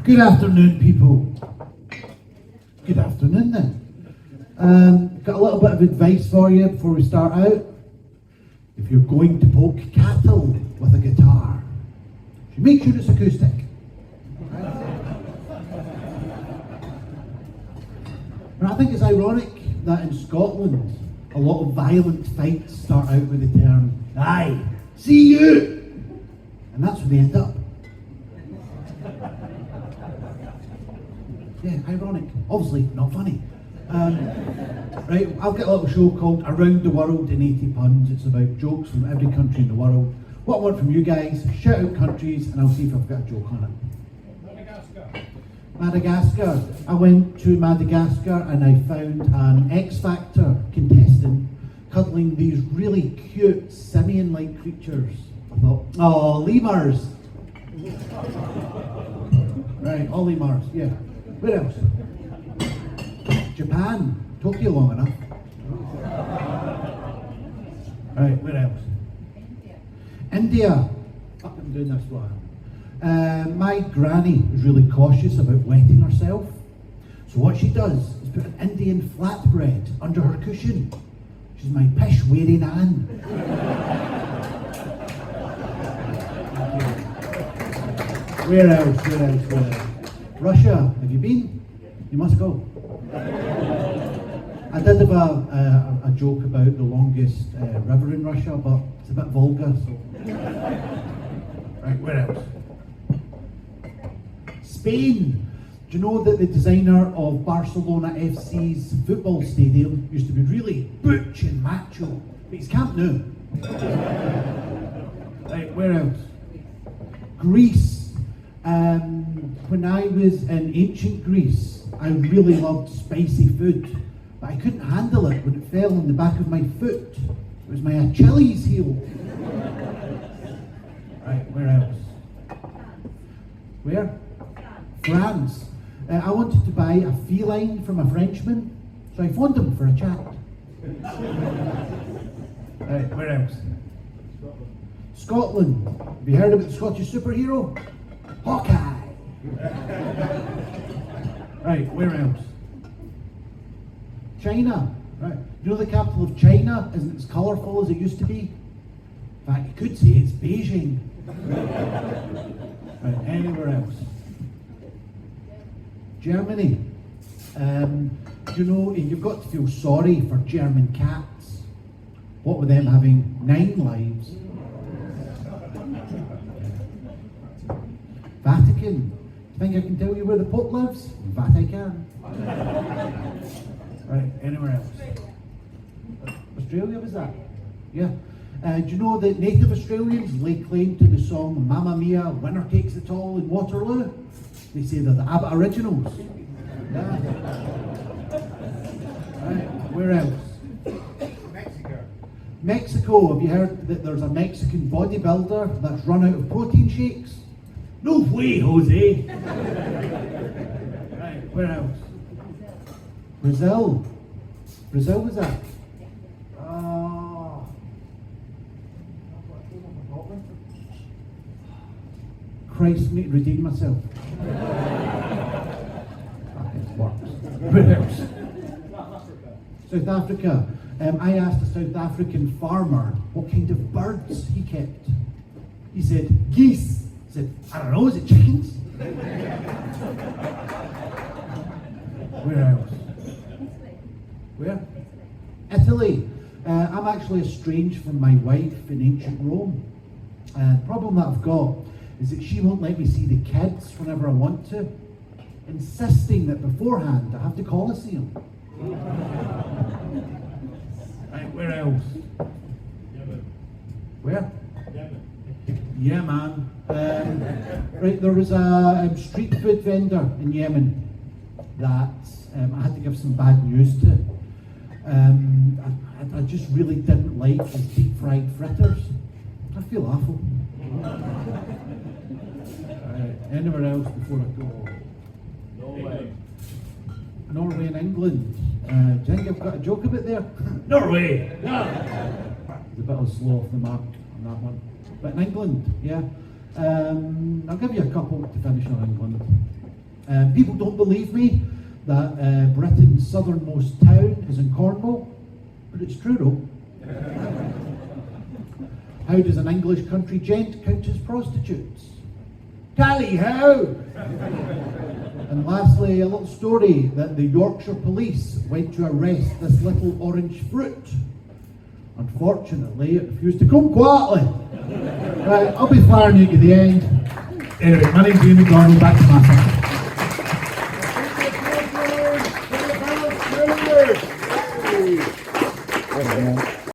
Good afternoon, people. Good afternoon, then. Got a little bit of advice for you before we start out. If you're going to poke cattle with a guitar, make sure it's acoustic. And I think it's ironic that in Scotland, a lot of violent fights start out with the term, "Aye, see you!" And that's where they end up. Yeah, ironic. Obviously, not funny. Right, I've got a little show called Around the World in 80 Puns. It's about jokes from every country in the world. What I want from you guys, shout out countries and I'll see if I've got a joke on it. Madagascar. I went to Madagascar and I found an X Factor contestant cuddling these really cute simian-like creatures. I thought, oh, lemurs. Right, all lemurs, yeah. Where else? Japan. Tokyo long enough. Right, where else? India. Fuck, I'm doing this while. My granny is really cautious about wetting herself. So what she does is put an Indian flatbread under her cushion. She's my pish-wearing Anne. Where else? Russia. Have you been? You must go. I did have a joke about the longest river in Russia, but it's a bit vulgar, so... Right, where else? Spain. Do you know that the designer of Barcelona FC's football stadium used to be really butch and macho, but he's Camp Nou. Right, where else? Greece. When I was in ancient Greece, I really loved spicy food, but I couldn't handle it when it fell on the back of my foot. It was my Achilles heel. Right, where else? Where? France. I wanted to buy a feline from a Frenchman, so I phoned him for a chat. Right, where else? Scotland. Have you heard about the Scottish superhero? Hawkeye. Right, where else? China. Right. You know the capital of China isn't as colourful as it used to be? In fact, you could say it's Beijing. Right, anywhere else? Germany. You know, you've got to feel sorry for German cats. What with them having 9 lives? Vatican. Think I can tell you where the Pope lives? Vatican. Right, anywhere else? Australia was that? Yeah. Do you know that native Australians lay claim to the song Mamma Mia, Winner Takes It All in Waterloo? They say they're the ABBA originals. Yeah. Right, where else? Mexico. Have you heard that there's a Mexican bodybuilder that's run out of protein shakes? No way, Jose! Right, where else? Brazil. Brazil was that? Christ, me redeem myself. It works. Where else? South Africa. I asked a South African farmer what kind of birds he kept. He said, geese. I said, I don't know, is it chickens? Where else? Where? Italy. I'm actually estranged from my wife in ancient Rome. The problem that I've got is that she won't let me see the kids whenever I want to, insisting that beforehand I have to Colosseum. Right, where else? Where? Yeah, man. Right, there was a street food vendor in Yemen that I had to give some bad news to. I just really didn't like his deep fried fritters. I feel awful. Anywhere else before I go? Norway. Norway and England. Do you think I've got a joke about there? Norway! There's a bit of slow off the mark on that one. But in England, yeah. I'll give you a couple to finish on England. People don't believe me that Britain's southernmost town is in Cornwall, but it's true though. How does an English country gent count his prostitutes? Tally-ho! And lastly, a little story that the Yorkshire police went to arrest this little orange fruit. Unfortunately, it refused to come quietly. Right, I'll be firing you to the end. Anyway, my name's Ian McDonald, back to Massa.